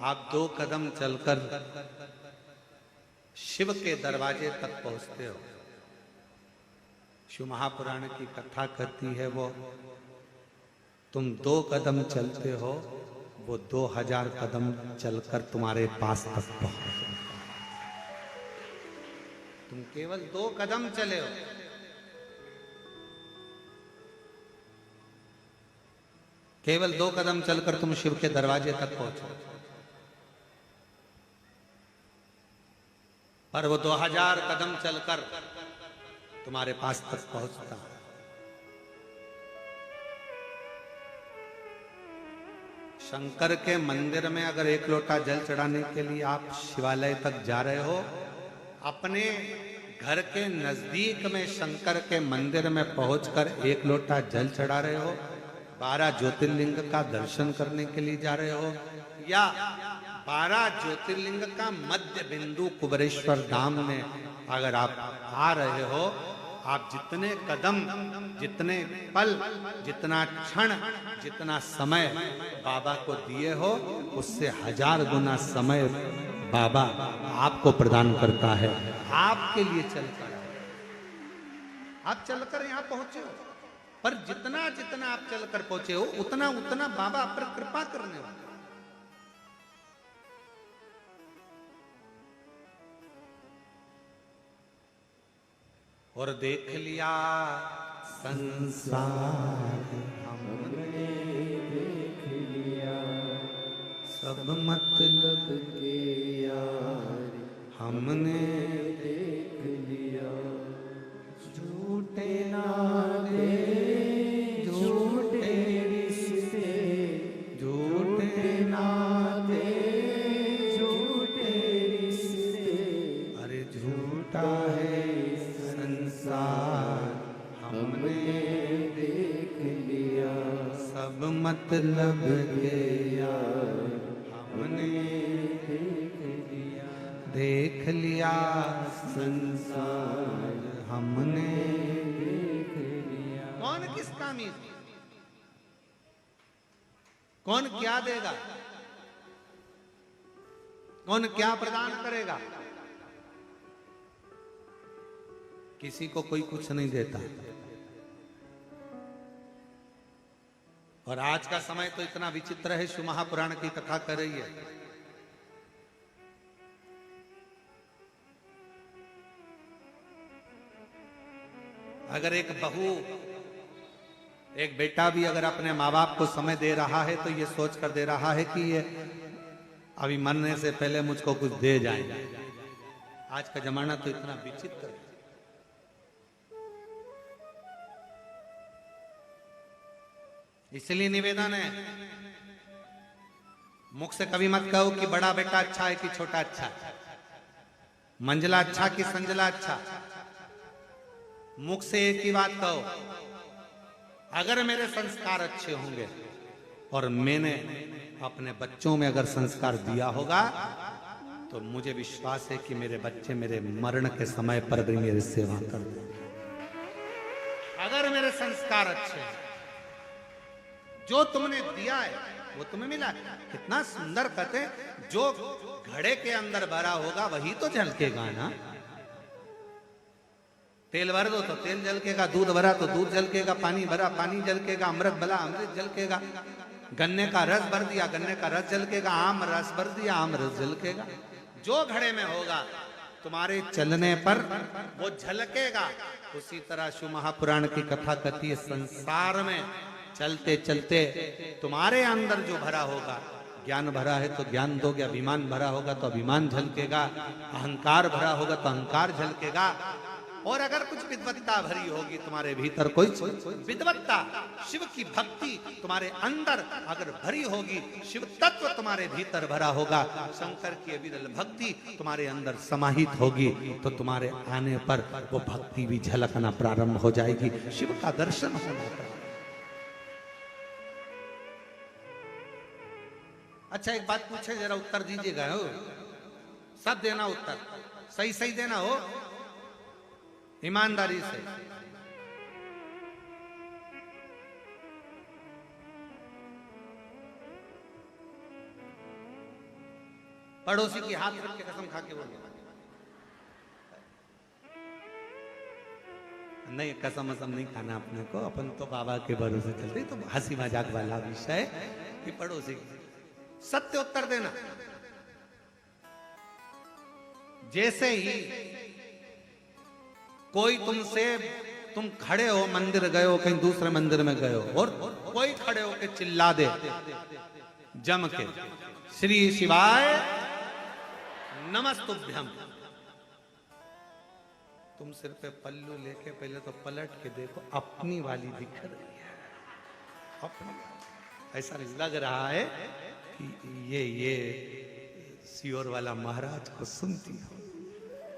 आप 2 कदम चलकर शिव के दरवाजे तक पहुंचते हो। शिव महापुराण की कथा कहती है वो तुम 2 कदम चलते हो, वो 2000 कदम चलकर तुम्हारे पास तक पहुंचते। तुम केवल 2 कदम चले हो, केवल 2 कदम चलकर तुम शिव के दरवाजे तक पहुंचो, पर वो 2000 कदम चलकर तुम्हारे पास तक पहुंचता है। शंकर के मंदिर में अगर 1 लोटा जल चढ़ाने के लिए आप शिवालय तक जा रहे हो, अपने घर के नजदीक में शंकर के मंदिर में पहुंचकर 1 लोटा जल चढ़ा रहे हो, 12 ज्योतिर्लिंग का दर्शन करने के लिए जा रहे हो, या 12 ज्योतिर्लिंग का मध्य बिंदु कुबेरेश्वर धाम में अगर आप आ रहे हो, आप जितने कदम, जितने पल, जितना क्षण, जितना समय बाबा को दिए हो, उससे 1000 गुना समय बाबा आपको प्रदान करता है। आपके लिए चलकर आप चलकर यहां पहुंचे हो, पर जितना जितना आप चलकर पहुंचे हो, उतना उतना बाबा आप पर कृपा करने वाले। और देख लिया संसार हमने, देख लिया सब मतलब के यार हमने, देख लिया झूठे नाते झूठे रिश्ते, झूठे नाते झूठे रिश्ते, अरे झूठा है संसार हमने, देख लिया सब मतलब के यार हमने, देख लिया संसार हमने, देख लिया। कौन किस कामी, कौन क्या देगा, कौन क्या प्रदान करेगा? किसी को कोई कुछ नहीं देता। और आज का समय तो इतना विचित्र है, शिव महापुराण की कथा कर रही है। अगर एक बहू, एक बेटा भी अगर अपने माँ बाप को समय दे रहा है, तो ये सोच कर दे रहा है कि ये अभी मरने से पहले मुझको कुछ दे जाए। आज का जमाना तो इतना विचित्र है। इसलिए निवेदन है, मुख से कभी मत कहो कि बड़ा बेटा अच्छा है कि छोटा अच्छा, मंजला अच्छा कि संजला अच्छा। मुख से एक ही बात कहो, अगर मेरे संस्कार अच्छे होंगे और मैंने अपने बच्चों में अगर संस्कार दिया होगा, तो मुझे विश्वास है कि मेरे बच्चे मेरे मरण के समय पर भी मेरी सेवा कर देंगे। अगर मेरे संस्कार अच्छे हैं, जो तुमने दिया है वो तुम्हें मिला। कितना सुंदर कहते, जो घड़े के अंदर भरा होगा वही तो झलकेगा ना। तेल भर दो तो तेल झलकेगा, दूध भरा तो दूध झलकेगा, पानी भरा पानी झलकेगा, अमृत भरा अमृत झलकेगा, गन्ने का रस भर दिया गन्ने का रस झलकेगा, आम रस भर दिया आम रस झलकेगा। जो घड़े में होगा तुम्हारे चलने पर वो झलकेगा। उसी तरह शिव महापुराण की कथा कहती है, संसार में चलते चलते तुम्हारे अंदर जो भरा होगा, ज्ञान भरा है तो ज्ञान दोगे, अभिमान भरा होगा तो अभिमान झलकेगा, अहंकार भरा होगा तो अहंकार झलकेगा। और अगर कुछ विद्वत्ता भरी होगी तुम्हारे भीतर, कोई विद्वत्ता, शिव की भक्ति तुम्हारे अंदर अगर भरी होगी, शिव तत्व तुम्हारे भीतर भरा होगा, शंकर की अविरल भक्ति तुम्हारे अंदर समाहित होगी, तो तुम्हारे आने पर वो भक्ति भी झलकना प्रारंभ हो जाएगी, शिव का दर्शन होना। अच्छा एक बात पूछे, जरा उत्तर दीजिएगा, हो सब देना उत्तर, सही सही देना हो, ईमानदारी से। पड़ोसी की हाथ रख के कसम खा के बोल, नहीं कसम वसम नहीं खाना अपने को, अपन तो बाबा के भरोसे चलते। तो हंसी मजाक वाला विषय कि पड़ोसी सत्य उत्तर देना। जैसे ही कोई तुमसे, तुम खड़े हो मंदिर गए हो, कहीं दूसरे मंदिर में गए हो और कोई खड़े हो के चिल्ला दे जम के श्री शिवाय नमस्तुभ्यम, तुम सिर पे पल्लू लेके पहले तो पलट के देखो, अपनी वाली दिख रही है, अपनी, ऐसा नहीं लग रहा है कि ये सीहोर वाला महाराज को सुनती हो।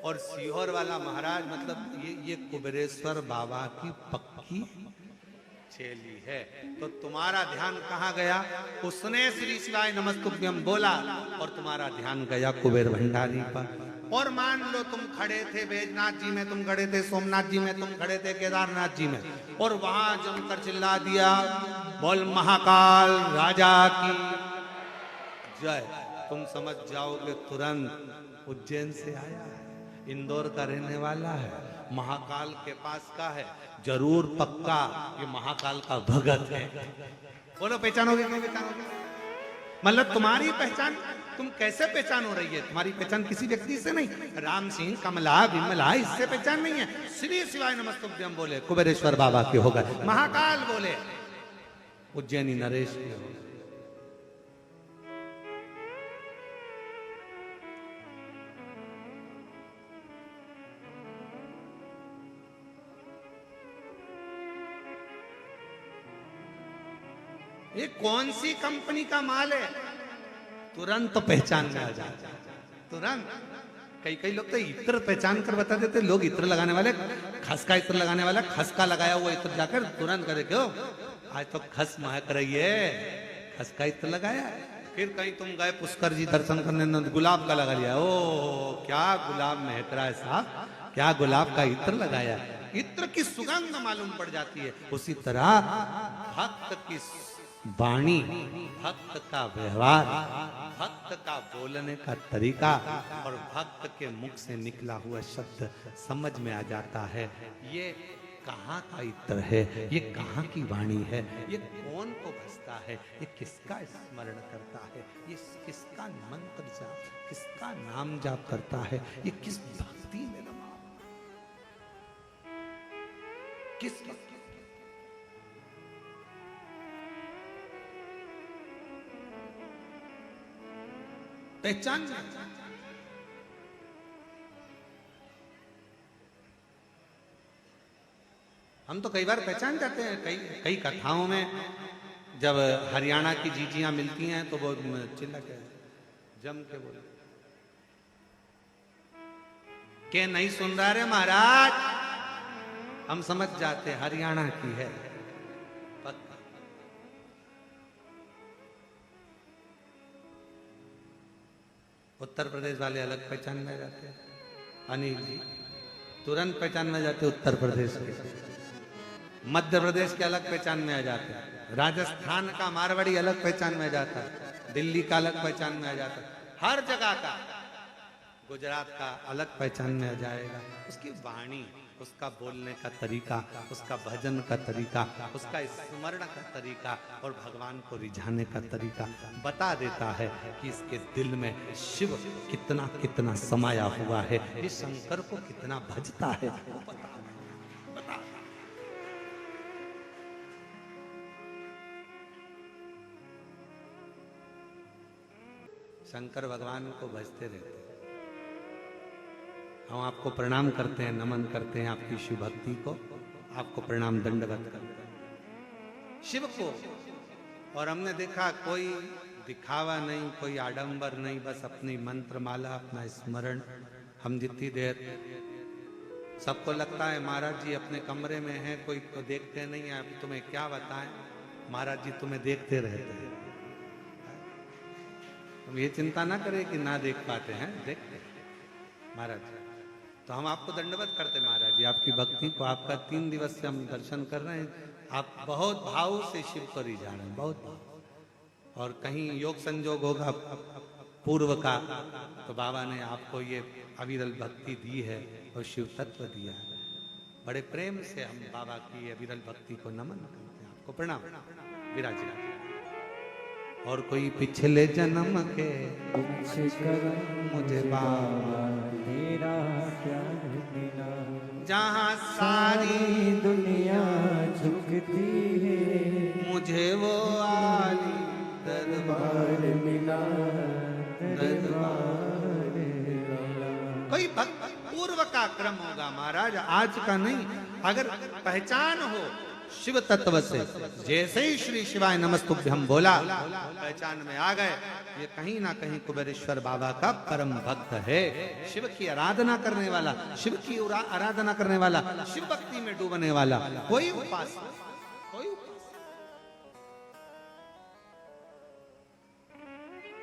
और सीहोर वाला महाराज मतलब ये कुबेरेश्वर बाबा की पक्की चेली है। तो तुम्हारा ध्यान कहाँ गया? उसने श्री शिवाय नमस्तुभ्यम बोला और तुम्हारा ध्यान गया कुबेर भंडारी पर। और मान लो तुम खड़े थे बैजनाथ जी में, तुम खड़े थे सोमनाथ जी में, तुम खड़े थे केदारनाथ जी में, और वहां जमकर चिल्ला दिया बोल महाकाल राजा की जय, तुम समझ जाओगे तुरंत उज्जैन से आया है, इंदौर का रहने वाला है, महाकाल के पास का है, जरूर पक्का ये महाकाल का भगत है। बोलो पहचानोगे नहीं पहचानोगे? मतलब तुम्हारी पहचान, तुम कैसे पहचान हो रही है? तुम्हारी पहचान किसी व्यक्ति से नहीं, राम सिंह कमला विमला इससे पहचान नहीं है। श्री शिवाय नमस्तुभ्यम बोले कुबेरेश्वर बाबा के हो गए, महाकाल बोले उज्जैनी नरेश के हो गए। ये कौन सी कंपनी का माल है? तुरंत तो पहचान में आ जाता, तुरंत। कई लोग तो इत्र पहचान कर बता देते, लोग इत्र लगाने वाले, खस का इत्र लगाने वाला, खस का लगाया हुआ इत्र जाकर तुरंत करे क्यों आज तो खस महक रही है, खस का इत्र लगाया। फिर कहीं तुम गए पुष्कर जी दर्शन करने, गुलाब का लगा लिया, ओ क्या गुलाब महक रहा है साहब, क्या गुलाब का इत्र लगाया। इत्र की सुगंध मालूम पड़ जाती है। उसी तरह भक्त की वाणी, भक्त का व्यवहार, भक्त का बोलने का तरीका और भक्त के मुख से निकला हुआ शब्द समझ में आ जाता है। ये कहाँ का इत्र है, ये कहाँ की वाणी है, ये कौन को भसता है, ये किसका स्मरण करता है, ये किसका मंत्र जाप, किसका नाम जाप करता है, ये किस भक्ति में लगा, किस पहचान। हम तो कई बार पहचान जाते हैं, कई कथाओं में जब हरियाणा की जीजियां मिलती हैं तो वो चिल्ला के जम के बोले के नहीं सुन रहा रे महाराज, हम समझ जाते हरियाणा की है। उत्तर प्रदेश वाले अलग पहचान में जाते हैं, अनिल जी तुरंत पहचान में जाते उत्तर प्रदेश के, मध्य प्रदेश के अलग पहचान में आ जाते हैं, राजस्थान का मारवाड़ी अलग पहचान में आ जाता है, दिल्ली का अलग पहचान में आ जाता है, हर जगह का, गुजरात का अलग पहचान में आ जाएगा। उसकी वाणी, उसका बोलने का तरीका, उसका भजन का तरीका, उसका स्मरण का तरीका और भगवान को रिझाने का तरीका बता देता है कि इसके दिल में शिव कितना कितना समाया हुआ है, ये शंकर को कितना भजता है, वो बता। शंकर भगवान को भजते रहते हैं। हम आपको प्रणाम करते हैं, नमन करते हैं आपकी शिव भक्ति को, आपको प्रणाम दंडवत करते हैं शिव को। और हमने देखा कोई दिखावा नहीं, कोई आडंबर नहीं, बस अपनी मंत्र माला, अपना स्मरण। हम जितनी देर सबको लगता है महाराज जी अपने कमरे में हैं, कोई तो देखते नहीं है, अब तुम्हें क्या बताएं, महाराज जी तुम्हें देखते रहते हैं। तुम ये चिंता ना करें कि ना देख पाते हैं, देखते महाराज जी। तो हम आपको दंडवत करते महाराज जी, आपकी भक्ति को, आपका 3 दिवस से हम दर्शन कर रहे हैं, आप बहुत भाव से शिव को रिझा रहे हैं, बहुत भाव। और कहीं योग संजोग होगा पूर्व का, तो बाबा ने आपको ये अविरल भक्ति दी है और शिव तत्व दिया है। बड़े प्रेम से हम बाबा की अविरल भक्ति को नमन करते हैं। आपको प्रणाम। विराजित। और कोई पिछले जन्म के मुझे बाबा तेरा प्यार मिला, जहाँ सारी दुनिया झुकती है, मुझे वो आली दरबार मिला, दरबार मिला। कोई भक्त पूर्व का क्रम होगा महाराज, आज का नहीं। अगर पहचान हो शिव तत्व से, जैसे ही श्री शिवाय नमस्तुभ्यम बोला, पहचान में आ गए, ये कहीं ना कहीं कुबेरेश्वर बाबा का परम भक्त है। शिव की आराधना करने वाला, शिव की आराधना करने वाला, शिव भक्ति में डूबने वाला कोई उपास, कोई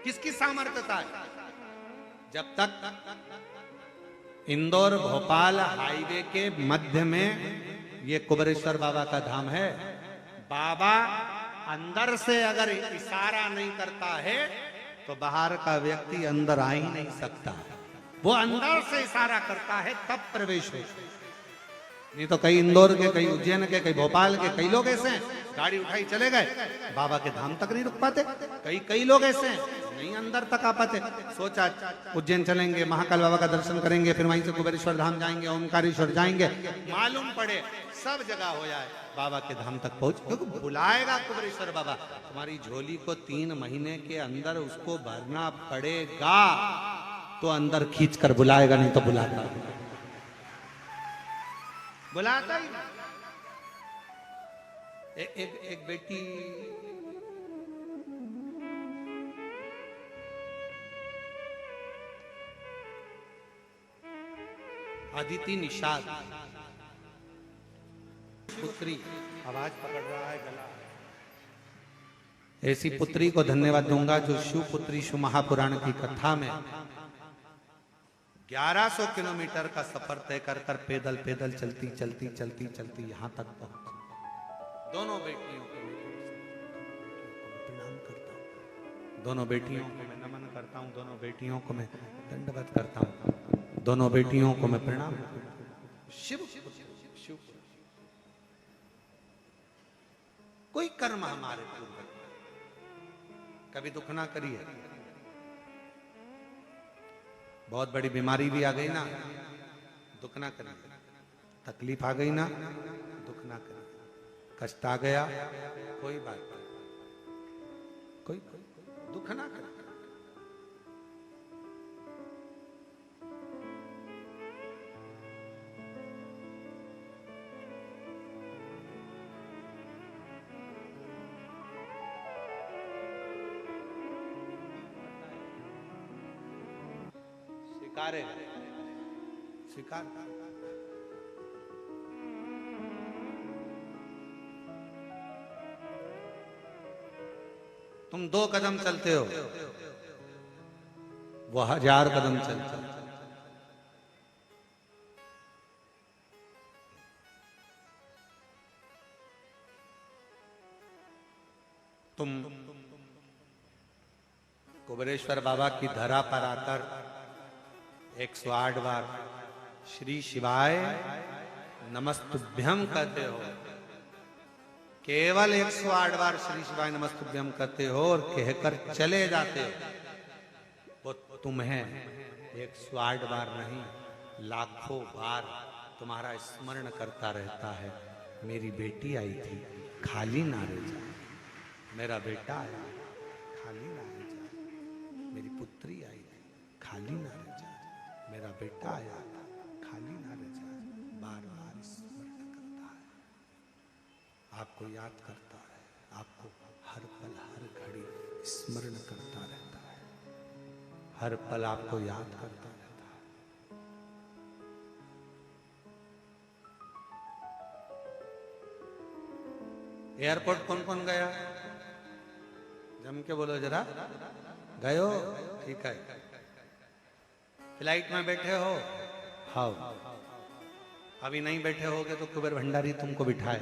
किसकी सामर्थ्यता है? जब तक इंदौर भोपाल हाईवे के मध्य में ये कुबेरेश्वर बाबा का धाम है, बाबा अंदर से अगर इशारा नहीं करता है तो बाहर का व्यक्ति अंदर आ ही नहीं सकता। वो अंदर से इशारा करता है तब प्रवेश हो। नहीं तो कई इंदौर के, कई उज्जैन के, कई भोपाल के कई लोग ऐसे हैं, गाड़ी उठाई चले गए, बाबा के धाम तक नहीं रुक पाते। कई लोग ऐसे हैं, नहीं अंदर तक आ पाते। सोचा उज्जैन चलेंगे, महाकाल बाबा का दर्शन करेंगे, फिर वहीं से कुबेरेश्वर धाम जाएंगे, ओमकारेश्वर जाएंगे, मालूम पड़े सब जगह हो जाए, बाबा के धाम तक पहुंच, क्योंकि बुलाएगा कुबेरेश्वर बाबा। तुम्हारी झोली को 3 महीने के अंदर उसको भरना पड़ेगा, तो अंदर खींच कर बुलाएगा, नहीं तो बुलाता बुलाता ही। एक बेटी अदिति निषाद पुत्री, आवाज पकड़ रहा है गला। ऐसी पुत्री को धन्यवाद दूंगा जो शिव पुत्री शिव महापुराण की कथा में 1100 किलोमीटर का सफर तय कर पैदल पैदल चलती चलती चलती चलती यहां तक पहुंची। दोनों बेटियों को प्रणाम करता हूं, दोनों बेटियों को मैं नमन करता हूं, दोनों बेटियों को मैं दंडवत करता हूं, दोनों बेटियों को मैं प्रणाम। शिव शिव कोई कर्म हमारे पूर्व कभी दुख ना करिए। बहुत बड़ी बीमारी भी आ गई ना, दुख ना करिए। तकलीफ आ गई ना, दुख ना करिए। कष्ट आ गया, कोई बात नहीं, कोई दुख ना करिए। स्वीकार तुम 2 कदम चलते हो, वो 1000 कदम चलता। तुम कुबेरेश्वर बाबा की धरा पर आकर 108 बार श्री शिवाय नमस्तुभ्यम कहते हो। केवल 108 बार श्री शिवाय नमस्तुभ्यम कहते हो और कहकर चले जाते हो। वो तुम्हें 108 बार नहीं, लाखों बार तुम्हारा स्मरण करता रहता है। मेरी बेटी आई थी, खाली ना रह जाए। मेरा बेटा आया, खाली ना रह जाए। मेरी पुत्री आई थी, खाली ना रह जाए। मेरा बेटा आया था, खाली ना रह जाए। बार बार स्मरण करता है, आपको याद करता है, आपको हर पल हर घड़ी स्मरण करता रहता है, हर पल आपको याद करता रहता है। एयरपोर्ट कौन कौन गया? जम के बोलो जरा। गए हो? ठीक है। फ्लाइट में बैठे हो? हाँ। अभी नहीं बैठे होगे तो कुबेर भंडारी तुमको बिठाए।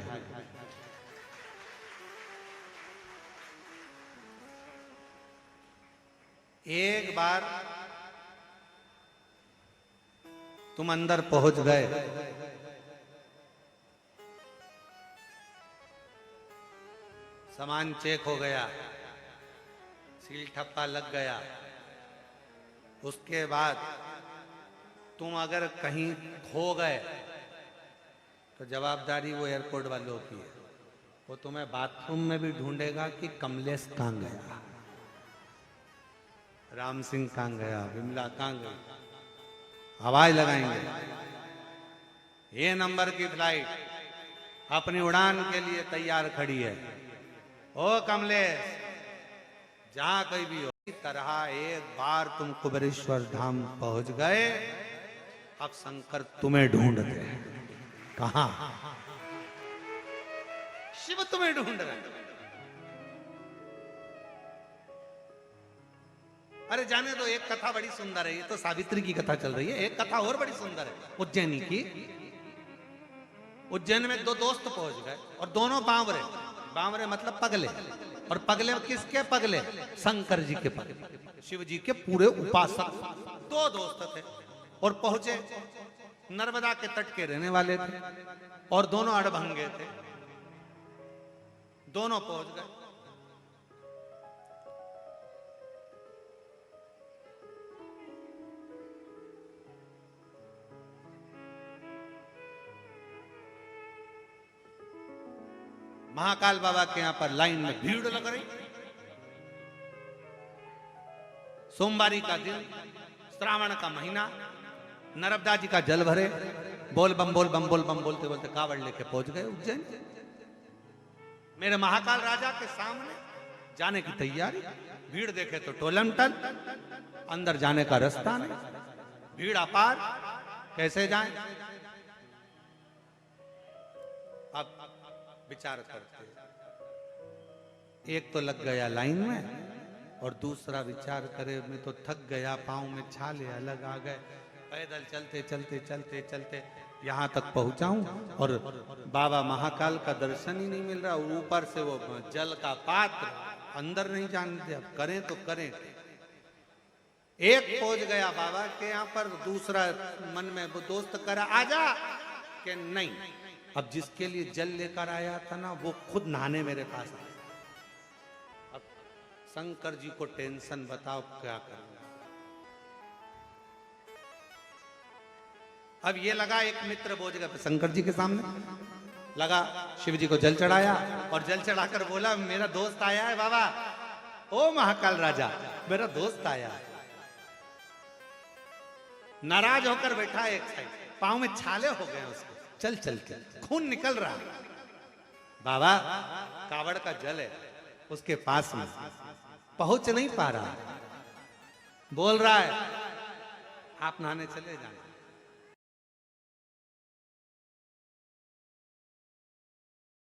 एक बार तुम अंदर पहुंच गए, सामान चेक हो गया, सील ठप्पा लग गया, उसके बाद तुम अगर कहीं खो गए तो जवाबदारी वो एयरपोर्ट वालों की है। वो तुम्हें बाथरूम में भी ढूंढेगा कि कमलेश कहाँ गया, राम सिंह कहाँ गया, विमला कहाँ गई, आवाज लगाएंगे। ये नंबर की फ्लाइट अपनी उड़ान के लिए तैयार खड़ी है, ओ कमलेश जहां कहीं भी हो। इस तरह एक बार तुम कुबेरेश्वर धाम पहुंच गए, अब शंकर तुम्हें ढूंढते हैं। कहां? शिव तुम्हें ढूंढ रहे हैं। अरे जाने दो, एक कथा बड़ी सुंदर है, ये तो सावित्री की कथा चल रही है, एक कथा और बड़ी सुंदर है उज्जैनी की। उज्जैन में दो दोस्त पहुंच गए और दोनों बावरे, बावरे मतलब पगले, और पगले किसके पगले? शंकर जी के पगले, शिव जी के पूरे उपासक। दो दोस्त थे और पहुंचे, नर्मदा के तट के रहने वाले थे और दोनों अड़भंगे थे। दोनों पहुंच गए, महाकाल बाबा के यहां पर लाइन में भीड़ लग रही। सोमवारी का दिन, श्रावण का महीना, नर्मदा जी का जल भरे, बोल बम बोल बम बोल बम बोलते बोलते कावड़ लेके पहुंच गए उज्जैन। मेरे महाकाल राजा के सामने जाने की तैयारी। भीड़ देखे तो टोलम टल, अंदर जाने का रास्ता नहीं, भीड़ अपार, कैसे जाएं? अब विचार करते, एक तो लग गया लाइन में और दूसरा विचार करे मैं तो थक गया, पांव में छाले अलग आ गए, पैदल चलते चलते चलते चलते यहां तक पहुंचा हूं और बाबा महाकाल का दर्शन ही नहीं मिल रहा, और ऊपर से वो जल का पात्र, अंदर नहीं जानते, अब करें तो करें। एक पहुंच गया बाबा के यहां पर, दूसरा मन में वो दोस्त करा आजा कि नहीं, अब जिसके लिए जल लेकर आया था ना वो खुद नहाने मेरे पास आया। अब शंकर जी को टेंशन, बताओ क्या करना। अब ये लगा, एक मित्र बोझ गया शंकर जी के सामने, लगा शिव जी को जल चढ़ाया और जल चढ़ाकर बोला मेरा दोस्त आया है बाबा, ओ महाकाल राजा मेरा दोस्त आया है। नाराज होकर बैठा एक साइड, पांव में छाले हो गए उसके, चल चल के खून निकल रहा है। बाबा कावड़ का जल है उसके पास में, पहुंच नहीं पा रहा, बोल रहा है आप नहाने चले जाए।